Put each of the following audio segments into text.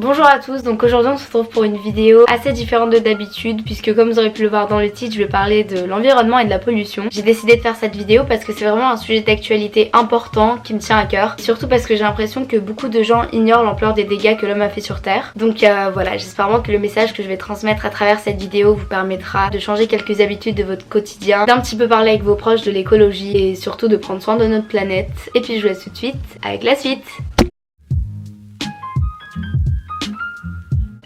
Bonjour à tous, donc aujourd'hui on se retrouve pour une vidéo assez différente de d'habitude puisque comme vous aurez pu le voir dans le titre, je vais parler de l'environnement et de la pollution. J'ai décidé de faire cette vidéo parce que c'est vraiment un sujet d'actualité important qui me tient à cœur, surtout parce que j'ai l'impression que beaucoup de gens ignorent l'ampleur des dégâts que l'homme a fait sur Terre. Donc voilà, j'espère vraiment que le message que je vais transmettre à travers cette vidéo vous permettra de changer quelques habitudes de votre quotidien, d'un petit peu parler avec vos proches de l'écologie et surtout de prendre soin de notre planète. Et puis je vous laisse tout de suite avec la suite.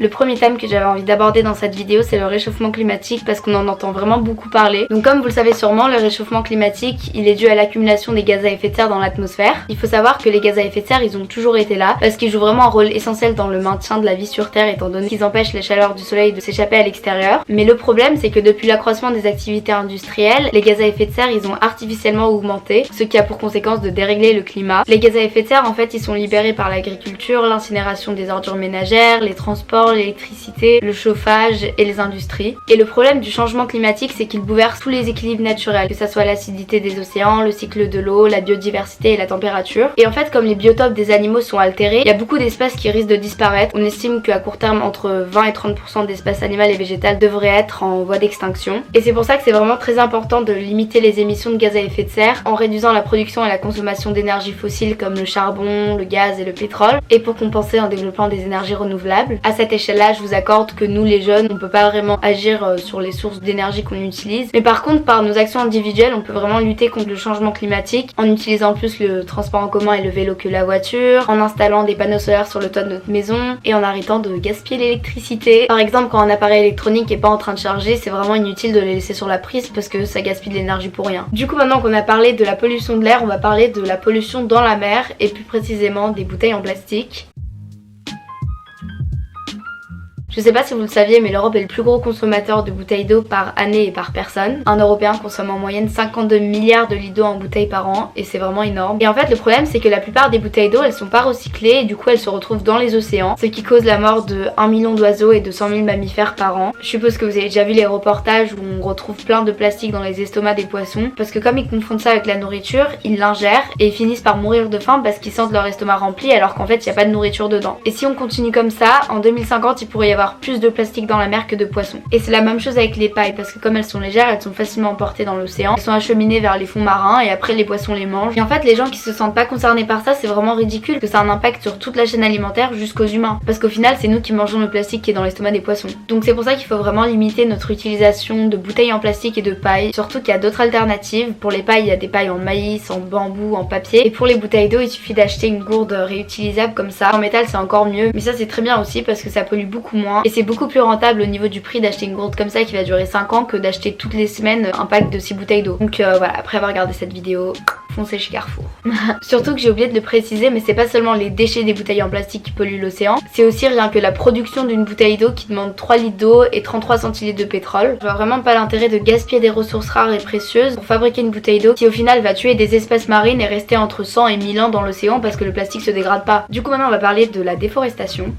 Le premier thème que j'avais envie d'aborder dans cette vidéo, c'est le réchauffement climatique parce qu'on en entend vraiment beaucoup parler. Donc comme vous le savez sûrement, le réchauffement climatique, il est dû à l'accumulation des gaz à effet de serre dans l'atmosphère. Il faut savoir que les gaz à effet de serre, ils ont toujours été là parce qu'ils jouent vraiment un rôle essentiel dans le maintien de la vie sur Terre étant donné qu'ils empêchent les chaleurs du soleil de s'échapper à l'extérieur. Mais le problème, c'est que depuis l'accroissement des activités industrielles, les gaz à effet de serre, ils ont artificiellement augmenté, ce qui a pour conséquence de dérégler le climat. Les gaz à effet de serre, en fait, ils sont libérés par l'agriculture, l'incinération des ordures ménagères, les transports, l'électricité, le chauffage et les industries. Et le problème du changement climatique, c'est qu'il bouleverse tous les équilibres naturels, que ça soit l'acidité des océans, le cycle de l'eau, la biodiversité et la température. Et en fait, comme les biotopes des animaux sont altérés, il y a beaucoup d'espèces qui risquent de disparaître. On estime qu'à court terme, entre 20 et 30% d'espèces animales et végétales devraient être en voie d'extinction. Et c'est pour ça que c'est vraiment très important de limiter les émissions de gaz à effet de serre en réduisant la production et la consommation d'énergies fossiles comme le charbon, le gaz et le pétrole, et pour compenser en développant des énergies renouvelables. À cette échelle-là, je vous accorde que nous les jeunes, on peut pas vraiment agir sur les sources d'énergie qu'on utilise, mais par contre par nos actions individuelles, on peut vraiment lutter contre le changement climatique en utilisant plus le transport en commun et le vélo que la voiture, en installant des panneaux solaires sur le toit de notre maison et en arrêtant de gaspiller l'électricité. Par exemple, quand un appareil électronique est pas en train de charger, c'est vraiment inutile de le laisser sur la prise parce que ça gaspille de l'énergie pour rien. Du coup, maintenant qu'on a parlé de la pollution de l'air, on va parler de la pollution dans la mer et plus précisément des bouteilles en plastique. Je sais pas si vous le saviez, mais l'Europe est le plus gros consommateur de bouteilles d'eau par année et par personne. Un Européen consomme en moyenne 52 milliards de litres d'eau en bouteilles par an et c'est vraiment énorme. Et en fait, le problème, c'est que la plupart des bouteilles d'eau, elles sont pas recyclées et du coup, elles se retrouvent dans les océans, ce qui cause la mort de 1 million d'oiseaux et de 100 000 mammifères par an. Je suppose que vous avez déjà vu les reportages où on retrouve plein de plastique dans les estomacs des poissons parce que comme ils confondent ça avec la nourriture, ils l'ingèrent et ils finissent par mourir de faim parce qu'ils sentent leur estomac rempli alors qu'en fait, il n'y a pas de nourriture dedans. Et si on continue comme ça, en 2050, il pourrait y avoir plus de plastique dans la mer que de poissons. Et c'est la même chose avec les pailles parce que comme elles sont légères, elles sont facilement emportées dans l'océan, elles sont acheminées vers les fonds marins et après les poissons les mangent. Et en fait, les gens qui se sentent pas concernés par ça, c'est vraiment ridicule que ça a un impact sur toute la chaîne alimentaire jusqu'aux humains parce qu'au final, c'est nous qui mangeons le plastique qui est dans l'estomac des poissons. Donc c'est pour ça qu'il faut vraiment limiter notre utilisation de bouteilles en plastique et de paille, surtout qu'il y a d'autres alternatives. Pour les pailles, il y a des pailles en maïs, en bambou, en papier, et pour les bouteilles d'eau, il suffit d'acheter une gourde réutilisable comme ça. En métal, c'est encore mieux, mais ça c'est très bien aussi parce que ça pollue beaucoup moins et c'est beaucoup plus rentable au niveau du prix d'acheter une gourde comme ça qui va durer 5 ans que d'acheter toutes les semaines un pack de 6 bouteilles d'eau. Donc voilà, après avoir regardé cette vidéo, foncez chez Carrefour. Surtout que j'ai oublié de le préciser, mais c'est pas seulement les déchets des bouteilles en plastique qui polluent l'océan, c'est aussi rien que la production d'une bouteille d'eau qui demande 3 litres d'eau et 33 centilitres de pétrole. Je vois vraiment pas l'intérêt de gaspiller des ressources rares et précieuses pour fabriquer une bouteille d'eau qui au final va tuer des espèces marines et rester entre 100 et 1000 ans dans l'océan parce que le plastique se dégrade pas. Du coup maintenant on va parler de la déforestation.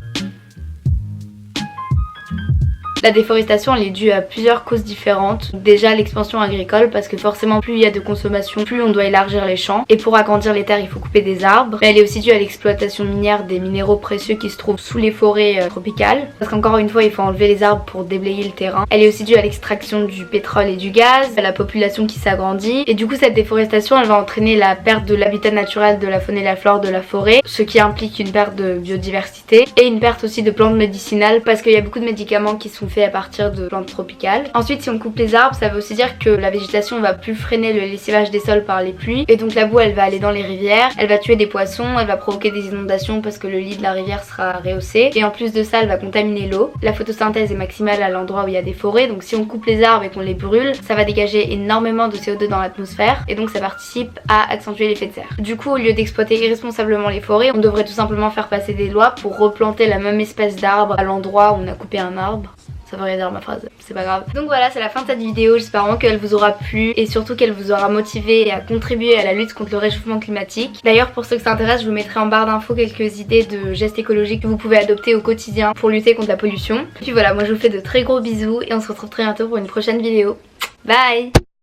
La déforestation, elle est due à plusieurs causes différentes. Déjà l'expansion agricole parce que forcément plus il y a de consommation, plus on doit élargir les champs. Et pour agrandir les terres, il faut couper des arbres. Mais elle est aussi due à l'exploitation minière des minéraux précieux qui se trouvent sous les forêts tropicales. Parce qu'encore une fois, il faut enlever les arbres pour déblayer le terrain. Elle est aussi due à l'extraction du pétrole et du gaz, à la population qui s'agrandit. Et du coup, cette déforestation, elle va entraîner la perte de l'habitat naturel de la faune et la flore de la forêt, ce qui implique une perte de biodiversité et une perte aussi de plantes médicinales parce qu'il y a beaucoup de médicaments qui sont faits à partir de plantes tropicales. Ensuite, si on coupe les arbres, ça veut aussi dire que la végétation va plus freiner le lessivage des sols par les pluies et donc la boue elle va aller dans les rivières, elle va tuer des poissons, elle va provoquer des inondations parce que le lit de la rivière sera rehaussé et en plus de ça elle va contaminer l'eau. La photosynthèse est maximale à l'endroit où il y a des forêts, donc si on coupe les arbres et qu'on les brûle, ça va dégager énormément de CO2 dans l'atmosphère et donc ça participe à accentuer l'effet de serre. Du coup, au lieu d'exploiter irresponsablement les forêts, on devrait tout simplement faire passer des lois pour replanter la même espèce d'arbre à l'endroit où on a coupé un arbre. Ça veut rien dire ma phrase, c'est pas grave. Donc voilà, c'est la fin de cette vidéo, j'espère vraiment qu'elle vous aura plu et surtout qu'elle vous aura motivé et à contribuer à la lutte contre le réchauffement climatique. D'ailleurs, pour ceux que ça intéresse, je vous mettrai en barre d'infos quelques idées de gestes écologiques que vous pouvez adopter au quotidien pour lutter contre la pollution. Et puis voilà, moi je vous fais de très gros bisous et on se retrouve très bientôt pour une prochaine vidéo. Bye!